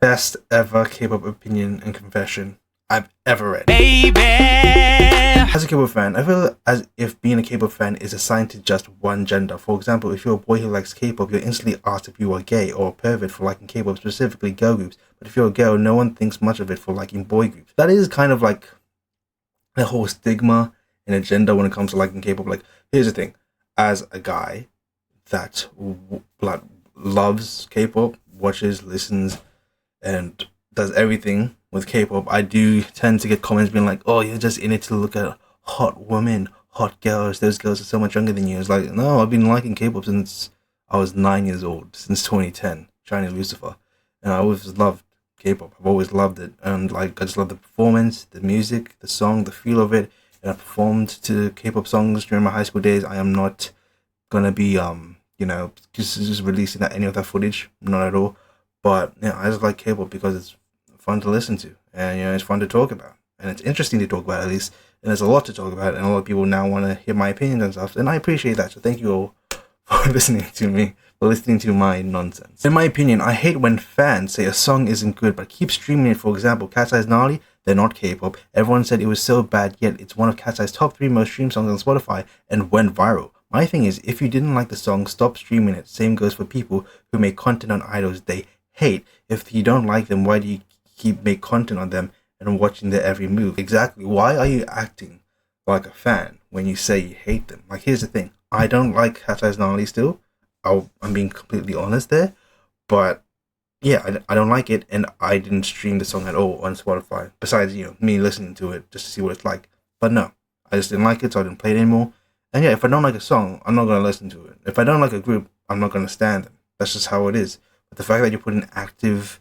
Best ever K-pop opinion and confession I've ever read. Baby! As a K-pop fan, I feel as if being a K-pop fan is assigned to just one gender. For example, if you're a boy who likes K-pop, you're instantly asked if you are gay or a pervert for liking K-pop, specifically girl groups. But if you're a girl, no one thinks much of it for liking boy groups. That is kind of like the whole stigma and agenda when it comes to liking K-pop. Like, here's the thing. As a guy that loves K-pop, watches, listens, and does everything with K-pop, I do tend to get comments being like, oh, you're just in it to look at hot women, hot girls, those girls are so much younger than you. It's like, no, I've been liking K-pop since I was 9 years old, since 2010, Chinese Lucifer, and I always loved K-pop. I've always loved it, and like I just love the performance, the music, the song, the feel of it. And I performed to K-pop songs during my high school days. I am not gonna be just releasing any of that footage, not at all. But I just like K-pop because it's fun to listen to, and it's fun to talk about, and it's interesting to talk about, at least. And there's a lot to talk about, and a lot of people now want to hear my opinions and stuff, and I appreciate that. So thank you all for listening to me, for listening to my nonsense. In my opinion, I hate when fans say a song isn't good but keep streaming it. For example, Cat's Eye's Gnarly, they're not K-pop. Everyone said it was so bad, yet it's one of Cat's Eye's top 3 most streamed songs on Spotify and went viral. My thing is, if you didn't like the song, stop streaming it. Same goes for people who make content on idols they hate. If you don't like them, why do you make content on them and watching their every move? Exactly. Why are you acting like a fan when you say you hate them? Like, here's the thing. I don't like Cat's Eye's Gnarly still. I'm being completely honest there. But yeah, I don't like it, and I didn't stream the song at all on Spotify. Besides, me listening to it just to see what it's like. But no, I just didn't like it, so I didn't play it anymore. And yeah, if I don't like a song, I'm not going to listen to it. If I don't like a group, I'm not going to stand them. That's just how it is. But the fact that you put an active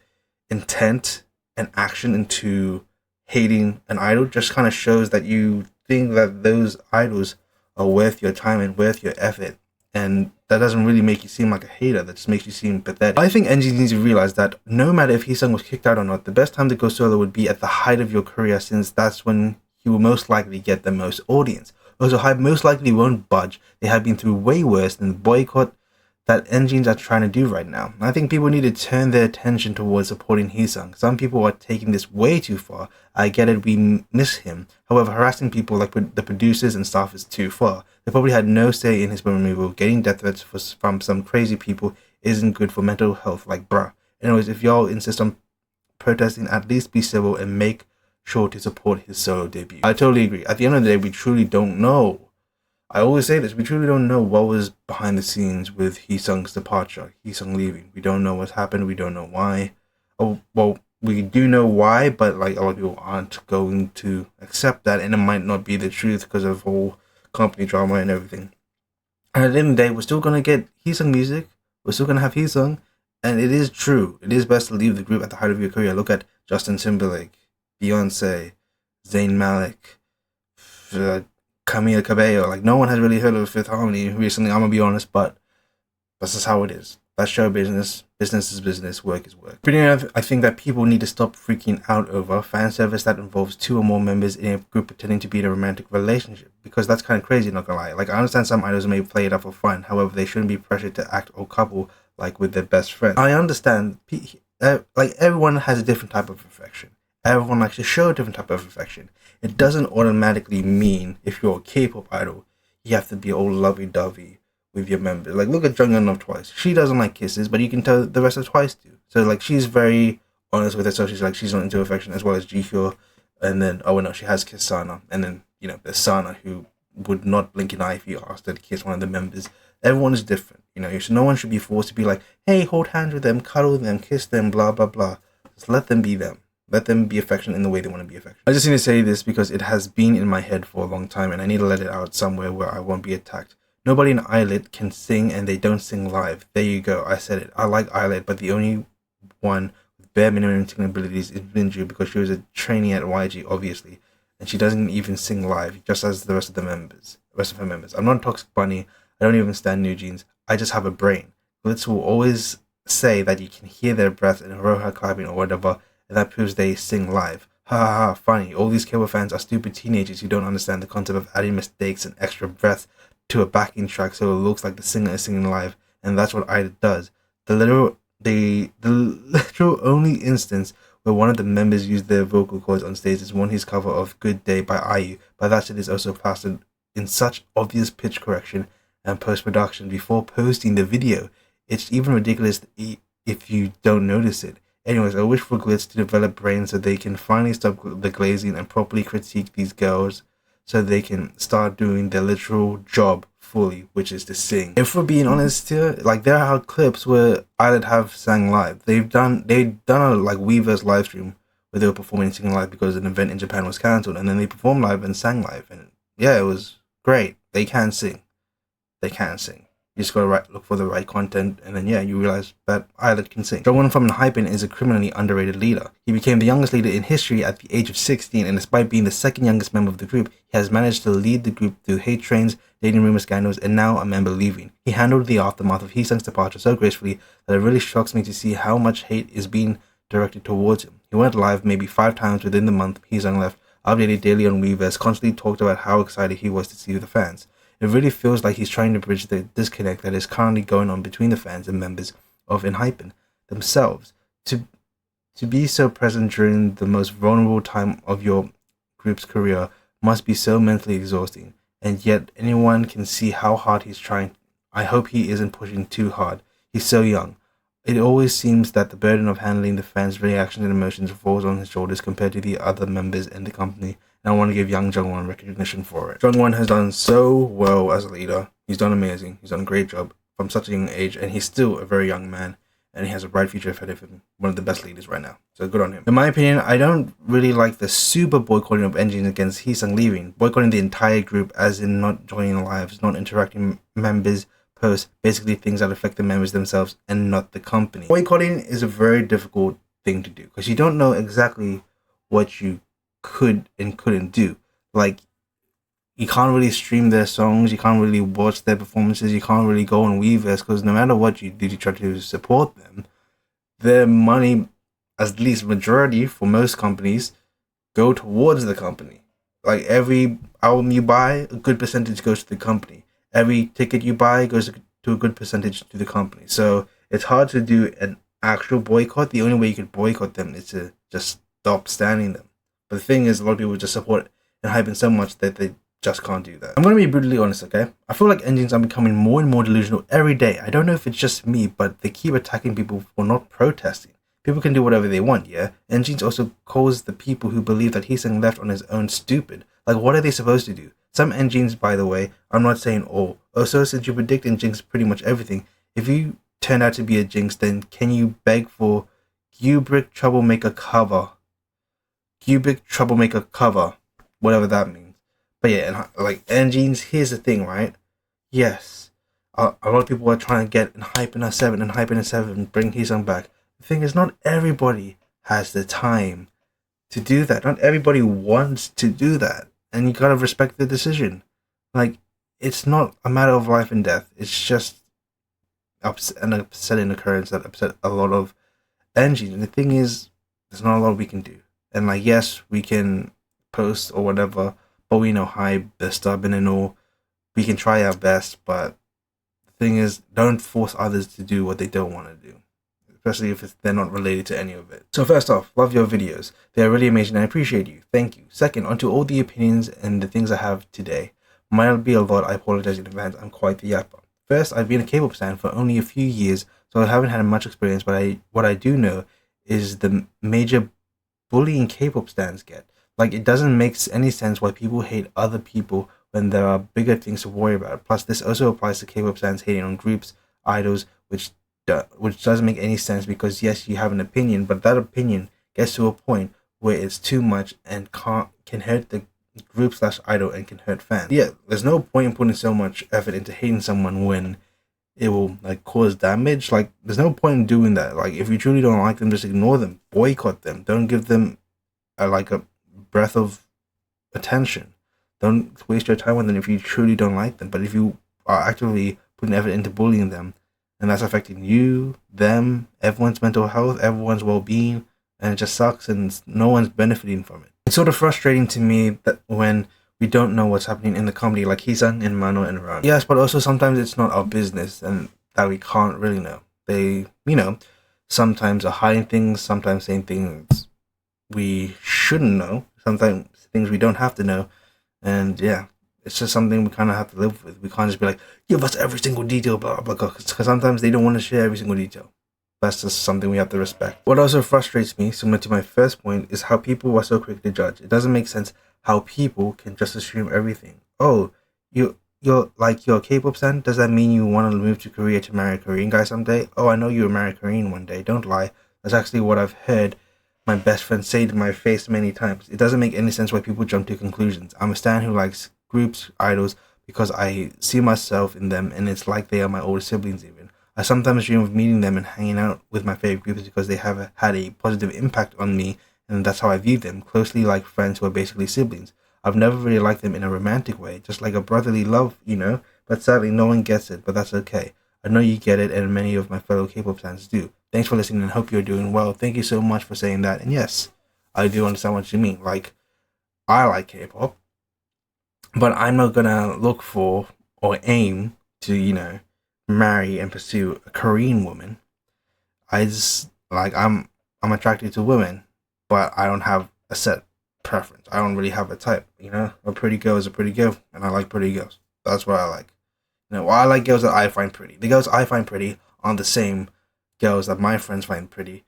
intent and action into hating an idol just kind of shows that you think that those idols are worth your time and worth your effort. And that doesn't really make you seem like a hater. That just makes you seem pathetic. I think NG needs to realize that no matter if Heesung was kicked out or not, the best time to go solo would be at the height of your career, since that's when he will most likely get the most audience. Also, Hype most likely won't budge. They have been through way worse than the boycott that engines are trying to do right now. I think people need to turn their attention towards supporting Heesung. Some people are taking this way too far. I get it, we miss him. However, harassing people like the producers and staff is too far. They probably had no say in his removal. Getting death threats from some crazy people isn't good for mental health, like bruh. Anyways, if y'all insist on protesting, at least be civil and make sure to support his solo debut. I totally agree. At the end of the day, we truly don't know. I always say this, we truly don't know what was behind the scenes with Heesung's departure, Heesung leaving. We don't know what's happened, we don't know why. Oh, well, we do know why, but like a lot of people aren't going to accept that, and it might not be the truth because of whole company drama and everything. And at the end of the day, we're still going to get Heesung music, we're still going to have Heesung, and it is true. It is best to leave the group at the height of your career. Look at Justin Timberlake, Beyonce, Zayn Malik, Camila Cabello. Like, no one has really heard of Fifth Harmony recently, I'm gonna be honest, but that's just how it is. That's show business. Business is business. Work is work. Pretty enough, I think that people need to stop freaking out over fan service that involves 2 or more members in a group pretending to be in a romantic relationship, because that's kind of crazy, not gonna lie. Like, I understand some idols may play it up for fun, however, they shouldn't be pressured to act or couple like with their best friend. I understand, like, everyone has a different type of affection. Everyone likes to show a different type of affection. It doesn't automatically mean if you're a K-pop idol, you have to be all lovey-dovey with your members. Like, look at Jungkook of Twice. She doesn't like kisses, but you can tell the rest of Twice do. So, like, she's very honest with herself. She's like, she's not into affection, as well as Jihyo. And then, oh no, she has kissed Sana. And then, there's Sana, who would not blink an eye if you asked her to kiss one of the members. Everyone is different, so no one should be forced to be like, hey, hold hands with them, cuddle them, kiss them, blah, blah, blah. Just let them be them. Let them be affectionate in the way they want to be affectionate. I just need to say this because it has been in my head for a long time, and I need to let it out somewhere where I won't be attacked. Nobody in Eyelid can sing, and they don't sing live. There you go. I said it. I like Eyelid, but the only one with bare minimum singing abilities is Minju, because she was a trainee at YG, obviously, and she doesn't even sing live, just as the rest of her members. I'm not a Toxic Bunny. I don't even stand New Jeans. I just have a brain. Glitz will always say that you can hear their breath in Roha clapping or whatever, and that proves they sing live. Ha ha ha, funny. All these K-pop fans are stupid teenagers who don't understand the concept of adding mistakes and extra breath to a backing track so it looks like the singer is singing live, and that's what Idol does. The literal the literal only instance where one of the members used their vocal cords on stage is one his cover of Good Day by IU, but that shit is also plastered in such obvious pitch correction and post-production before posting the video. It's even ridiculous if you don't notice it. Anyways, I wish for Glitz to develop brains so they can finally stop the glazing and properly critique these girls so they can start doing their literal job fully, which is to sing. If we're being honest here, like there are clips where ILIT have sang live. They've done a like Weverse live stream where they were performing singing live because an event in Japan was cancelled, and then they performed live and sang live, and yeah, it was great. They can sing. They can sing. You just gotta look for the right content, and then yeah, you realize that ILIT can sing. Jungwon from Hypen is a criminally underrated leader. He became the youngest leader in history at the age of 16, and despite being the second youngest member of the group, he has managed to lead the group through hate trains, dating rumor scandals, and now a member leaving. He handled the aftermath of Heesung's departure so gracefully that it really shocks me to see how much hate is being directed towards him. He went live maybe 5 times within the month Heesung left, updated daily on Weverse, constantly talked about how excited he was to see the fans. It really feels like he's trying to bridge the disconnect that is currently going on between the fans and members of ENHYPEN themselves. To be so present during the most vulnerable time of your group's career must be so mentally exhausting, and yet anyone can see how hard he's trying. I hope he isn't pushing too hard. He's so young. It always seems that the burden of handling the fans' reactions and emotions falls on his shoulders compared to the other members in the company, and I want to give young Jungwon recognition for it. Jungwon has done so well as a leader. He's done amazing. He's done a great job from such a young age, and he's still a very young man, and he has a bright future ahead of him. One of the best leaders right now. So good on him. In my opinion, I don't really like the super boycotting of Engine against Heesung leaving. Boycotting the entire group, as in not joining lives, not interacting members, posts, basically things that affect the members themselves and not the company. Boycotting is a very difficult thing to do because you don't know exactly what you could and couldn't do. Like, you can't really stream their songs, you can't really watch their performances, you can't really go on Weverse because no matter what you do to try to support them, their money, at least majority for most companies, go towards the company. Like every album you buy, a good percentage goes to the company. Every ticket you buy goes to a good percentage to the company. So it's hard to do an actual boycott. The only way you could boycott them is to just stop standing them. But the thing is, a lot of people just support ENHYPEN so much that they just can't do that. I'm going to be brutally honest, okay? I feel like engines are becoming more and more delusional every day. I don't know if it's just me, but they keep attacking people for not protesting. People can do whatever they want, yeah? Engines also calls the people who believe that Heesung left on his own stupid. Like, what are they supposed to do? Some engines, by the way, I'm not saying all. Also, since you predict and jinx pretty much everything, if you turn out to be a jinx, then can you beg for Kubrick Troublemaker cover? Cubic Troublemaker cover, whatever that means. But yeah, like engines, here's the thing, right? Yes, a lot of people are trying to get ENHYPEN a 7 and ENHYPEN a 7, bring Heesung back. The thing is, not everybody has the time to do that. Not everybody wants to do that. And you gotta respect the decision. Like, it's not a matter of life and death. It's just an upsetting occurrence that upset a lot of engines. And the thing is, there's not a lot we can do. And like, yes, we can post or whatever, but we know how they're stubborn and all. We can try our best, but the thing is, don't force others to do what they don't want to do. Especially if they're not related to any of it. So first off, love your videos. They are really amazing and I appreciate you. Thank you. Second, onto all the opinions and the things I have today. Might be a lot, I apologize in advance, I'm quite the yapper. First, I've been a K-pop stan for only a few years, so I haven't had much experience, but what I do know is the major bullying K-pop stans get. Like, it doesn't make any sense why people hate other people when there are bigger things to worry about. Plus, this also applies to K-pop stans hating on groups, idols, which doesn't make any sense because yes, you have an opinion, but that opinion gets to a point where it's too much and can hurt the group / idol and can hurt fans. Yeah, there's no point in putting so much effort into hating someone when it will like cause damage. Like, there's no point in doing that. Like, if you truly don't like them, just ignore them, boycott them. Don't give them a breath of attention. Don't waste your time on them if you truly don't like them. But if you are actively putting effort into bullying them, and that's affecting you, them, everyone's mental health, everyone's well-being, and it just sucks and no one's benefiting from it. It's sort of frustrating to me that when we don't know what's happening in the company, like Heesung and Mano and Ran. Yes, but also sometimes it's not our business and that we can't really know. sometimes are hiding things, sometimes saying things we shouldn't know, sometimes things we don't have to know, and yeah, it's just something we kind of have to live with. We can't just be like, give us every single detail, blah blah blah, because sometimes they don't want to share every single detail. That's just something we have to respect. What also frustrates me, similar to my first point, is how people are so quick to judge. It doesn't make sense how people can just assume everything. Oh, you're a K-pop stan? Does that mean you want to move to Korea to marry a Korean guy someday? Oh, I know you'll marry a Korean one day. Don't lie. That's actually what I've heard my best friend say to my face many times. It doesn't make any sense why people jump to conclusions. I'm a stan who likes groups, idols, because I see myself in them, and it's like they are my older siblings even. I sometimes dream of meeting them and hanging out with my favorite groups because they have had a positive impact on me, and that's how I view them, closely like friends who are basically siblings. I've never really liked them in a romantic way, just like a brotherly love, but sadly no one gets it, but that's okay. I know you get it, and many of my fellow K-pop fans do. Thanks for listening, and hope you're doing well. Thank you so much for saying that, and yes, I do understand what you mean. Like, I like K-pop, but I'm not gonna look for or aim to, marry and pursue a Korean woman. I just I'm attracted to women, but I don't have a set preference. I don't really have a type. A pretty girl is a pretty girl, and I like pretty girls. That's what I like. I like girls that I find pretty. The girls I find pretty aren't the same girls that my friends find pretty.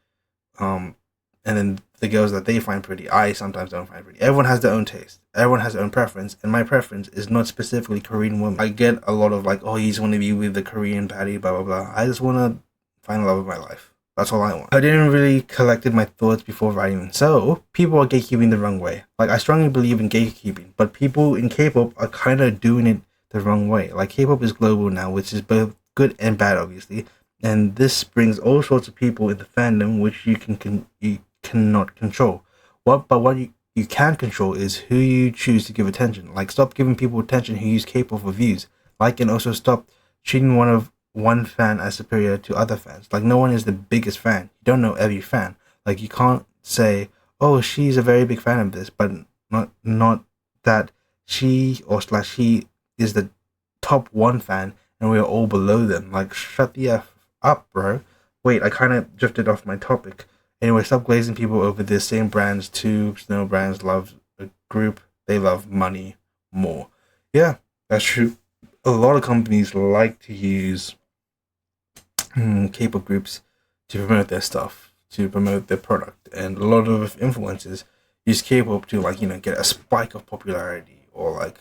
And then the girls that they find pretty, I sometimes don't find pretty. Everyone has their own taste. Everyone has their own preference, and my preference is not specifically Korean women. I get a lot of like, oh, you just want to be with the Korean baddie, blah blah blah. I just want to find love of my life. That's all I want. I didn't really collected my thoughts before writing them. So, people are gatekeeping the wrong way. Like, I strongly believe in gatekeeping, but people in K-pop are kind of doing it the wrong way. Like, K-pop is global now, which is both good and bad, obviously. And this brings all sorts of people in the fandom, which you cannot control. What you can control is who you choose to give attention. Like, stop giving people attention who use K-pop for views. Like, and also stop treating one fan as superior to other fans. Like, no one is the biggest fan. You don't know every fan. Like, you can't say, oh, she's a very big fan of this, but not that she or slash he is the top one fan and we're all below them. Like, shut the F up, bro. Wait, I kind of drifted off my topic. Anyway, stop glazing people over the same brands. Tubes, no brands love a group. They love money more. Yeah, that's true. A lot of companies like to use K-pop groups to promote their stuff, to promote their product, and a lot of influencers use K-pop to get a spike of popularity or like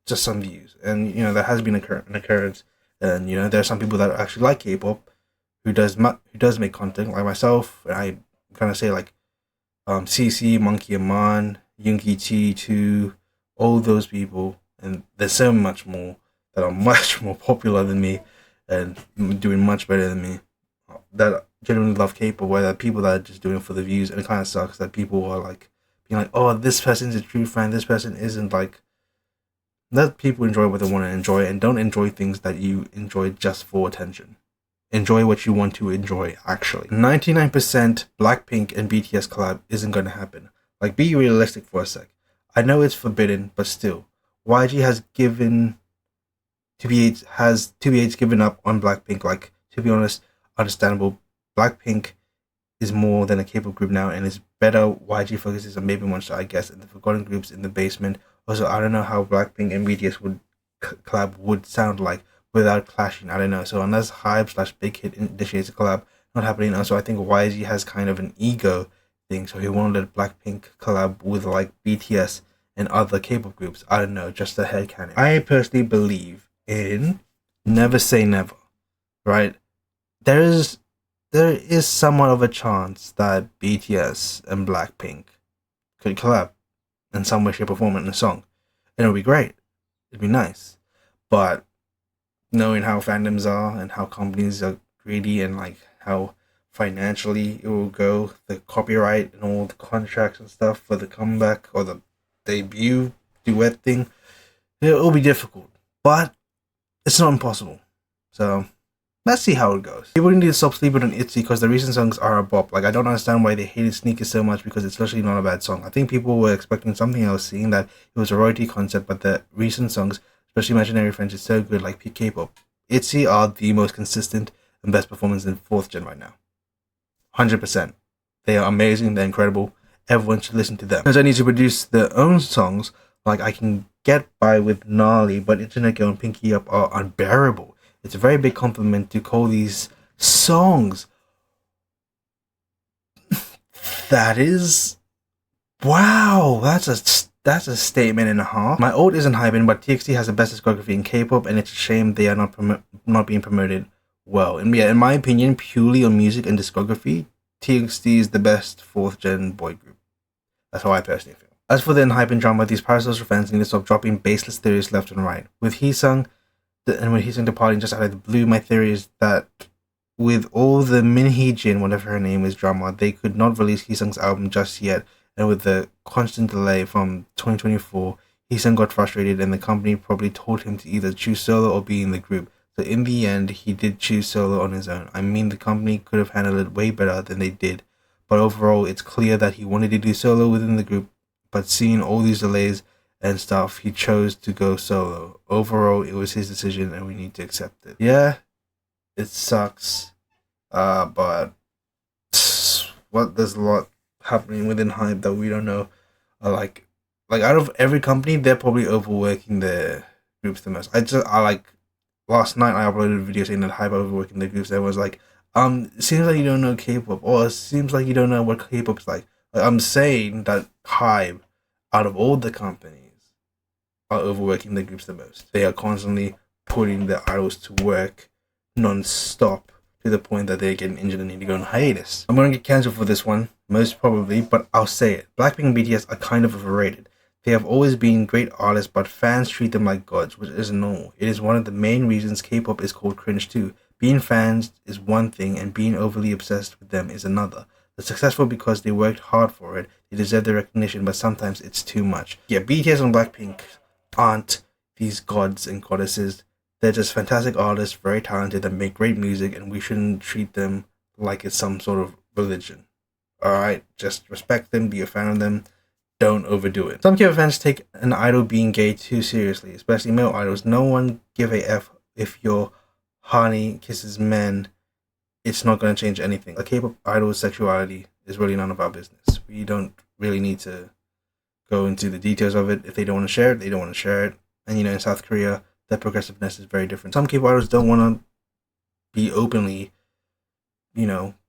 just some views. And that has been an occurrence. And there are some people that actually like K-pop who does make content like myself, and I kind of say like CC, Monkey Aman, Yoongi Chi, too, all those people, and there's so much more that are much more popular than me and doing much better than me that genuinely love K-pop, where there are people that are just doing it for the views, and it kind of sucks that people are like being like, oh, this person's a true fan, this person isn't. Like, let people enjoy what they want to enjoy, and don't enjoy things that you enjoy just for attention. Enjoy what you want to enjoy, actually. 99% Blackpink and BTS collab isn't going to happen. Like, be realistic for a sec. I know it's forbidden, but still. YG has given 2BH given up on Blackpink. Like, to be honest, understandable. Blackpink is more than a K-pop group now, and it's better. YG focuses on Baby Monster, I guess, and the forgotten groups in the basement. Also, I don't know how Blackpink and BTS would collab would sound like without clashing. I don't know. So unless Hype/Big Hit initiates a collab, not happening. Also, I think YG has kind of an ego thing, so he won't let Blackpink collab with like BTS and other K-pop groups. I don't know, just a headcanon. I personally believe in never say never, right? There is somewhat of a chance that BTS and Blackpink could collab in some way, shape, or form in a song, and it would be great. It'd be nice, but knowing how fandoms are and how companies are greedy and like how financially it will go, the copyright and all the contracts and stuff for the comeback or the debut duet thing, it will be difficult, but it's not impossible. So let's see how it goes. People need to stop sleeping on ITZY because the recent songs are a bop. Like, I don't understand why they hated Sneakers so much because it's literally not a bad song. I think people were expecting something else, seeing that it was a royalty concept, but the recent songs, especially Imaginary Friends, is so good, like peak K-pop. ITZY are the most consistent and best performance in 4th gen right now. 100%. They are amazing, they're incredible. Everyone should listen to them. Because I need to produce their own songs, like I can get by with Gnarly, but Internet Girl and Pinky Up are unbearable. It's a very big compliment to call these songs. That is... Wow, that's a statement and a half. My ult isn't hyping, but TXT has the best discography in K-pop, and it's a shame they are not being promoted well. And yeah, in my opinion, purely on music and discography, TXT is the best 4th gen boy group. That's how I personally feel. As for the unhyping drama, these parasocial fans need to stop dropping baseless theories left and right. With Heesung departing just out of the blue, my theory is that with all the Minhee Jin, whatever her name is, drama, they could not release Heesung's album just yet, and with the constant delay from 2024, Heesung got frustrated and the company probably told him to either choose solo or be in the group. So in the end, he did choose solo on his own. I mean, the company could have handled it way better than they did. But overall, it's clear that he wanted to do solo within the group. But seeing all these delays and stuff, he chose to go solo. Overall, it was his decision and we need to accept it. Yeah, it sucks. But there's a lot happening within Hype that we don't know. Like out of every company, they're probably overworking their groups the most. Last night I uploaded a video saying that Hype overworking the groups. Everyone's like, it seems like you don't know K-pop, or it seems like you don't know what K-pop's like. I'm saying that Hype, out of all the companies, are overworking the groups the most. They are constantly putting their idols to work non-stop to the point that they're getting injured and need to go on hiatus. I'm going to get cancelled for this one, most probably, but I'll say it. Blackpink and BTS are kind of overrated. They have always been great artists, but fans treat them like gods, which isn't normal. It is one of the main reasons K-pop is called cringe too. Being fans is one thing, and being overly obsessed with them is another. They're successful because they worked hard for it. They deserve the recognition, but sometimes it's too much. Yeah, BTS and Blackpink aren't these gods and goddesses. They're just fantastic artists, very talented, that make great music, and we shouldn't treat them like it's some sort of religion. Alright, just respect them, be a fan of them. Don't overdo it. Some K-pop fans take an idol being gay too seriously, especially male idols. No one give a F if your honey kisses men. It's not going to change anything. A K-pop idol's sexuality is really none of our business. We don't really need to go into the details of it. If they don't want to share it, they don't want to share it. And in South Korea, their progressiveness is very different. Some K-pop idols don't want to be openly,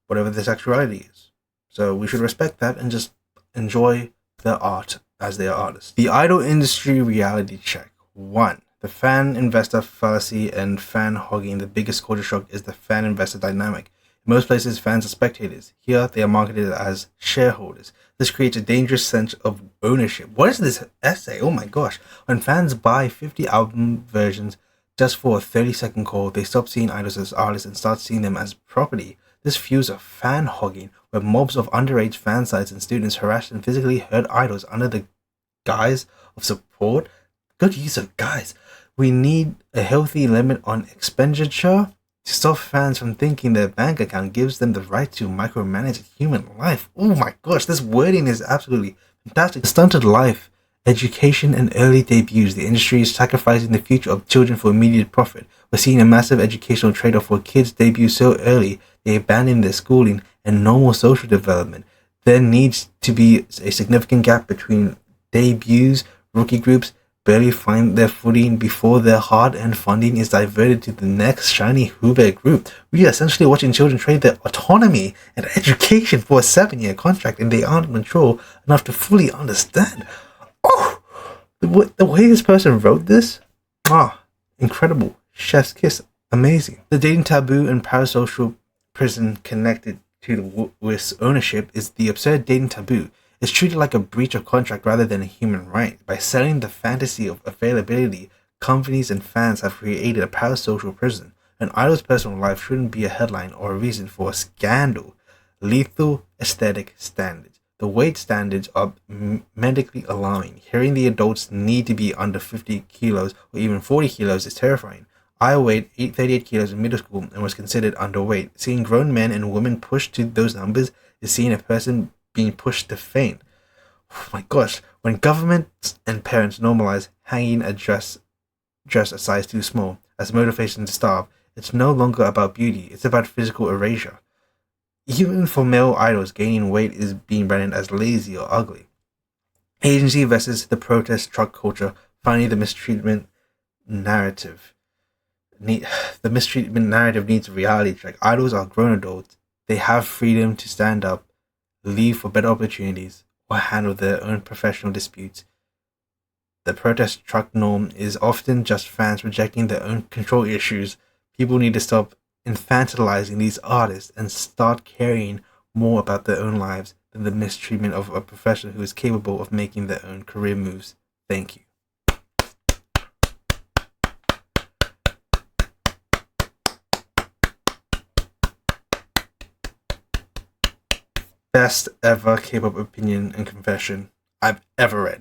whatever their sexuality is. So we should respect that and just enjoy their art as they are artists. The idol industry reality check. 1. The fan investor fallacy and fan hogging. The biggest culture shock is the fan investor dynamic. In most places, fans are spectators. Here, they are marketed as shareholders. This creates a dangerous sense of ownership. What is this essay? Oh my gosh. When fans buy 50 album versions just for a 30-second call, they stop seeing idols as artists and start seeing them as property. This fuels a fan hogging, where mobs of underage fan sites and students harass and physically hurt idols under the guise of support. Good use of guise. We need a healthy limit on expenditure to stop fans from thinking their bank account gives them the right to micromanage human life. Oh my gosh, this wording is absolutely fantastic. Stunted life, education, and early debuts. The industry is sacrificing the future of children for immediate profit. We're seeing a massive educational trade-off where kids debut so early they abandon their schooling and normal social development. There needs to be a significant gap between debuts, rookie groups barely find their footing before their hard-earned funding is diverted to the next shiny Hubei group. We are essentially watching children trade their autonomy and education for a 7-year contract, and they aren't mature enough to fully understand. Oh, the way this person wrote this, incredible. Chef's kiss, amazing. The dating taboo and parasocial prison connected to the WIS ownership is the absurd dating taboo. It's treated like a breach of contract rather than a human right. By selling the fantasy of availability, companies and fans have created a parasocial prison. An idol's personal life shouldn't be a headline or a reason for a scandal. Lethal aesthetic standards. The weight standards are medically alarming. Hearing the adults need to be under 50 kilos or even 40 kilos is terrifying. I weighed 38 kilos in middle school and was considered underweight. Seeing grown men and women pushed to those numbers is seeing a person being pushed to faint. Oh my gosh. When governments and parents normalize hanging a dress a size too small as motivation to starve, it's no longer about beauty, it's about physical erasure. Even for male idols, gaining weight is being branded as lazy or ugly. Agency versus the protest truck culture. Finally, the mistreatment narrative. The mistreatment narrative needs a reality check. Idols are grown adults. They have freedom to stand up, leave for better opportunities, or handle their own professional disputes. The protest truck norm is often just fans rejecting their own control issues. People need to stop infantilizing these artists and start caring more about their own lives than the mistreatment of a professional who is capable of making their own career moves. Thank you. Best ever K-pop opinion and confession I've ever read.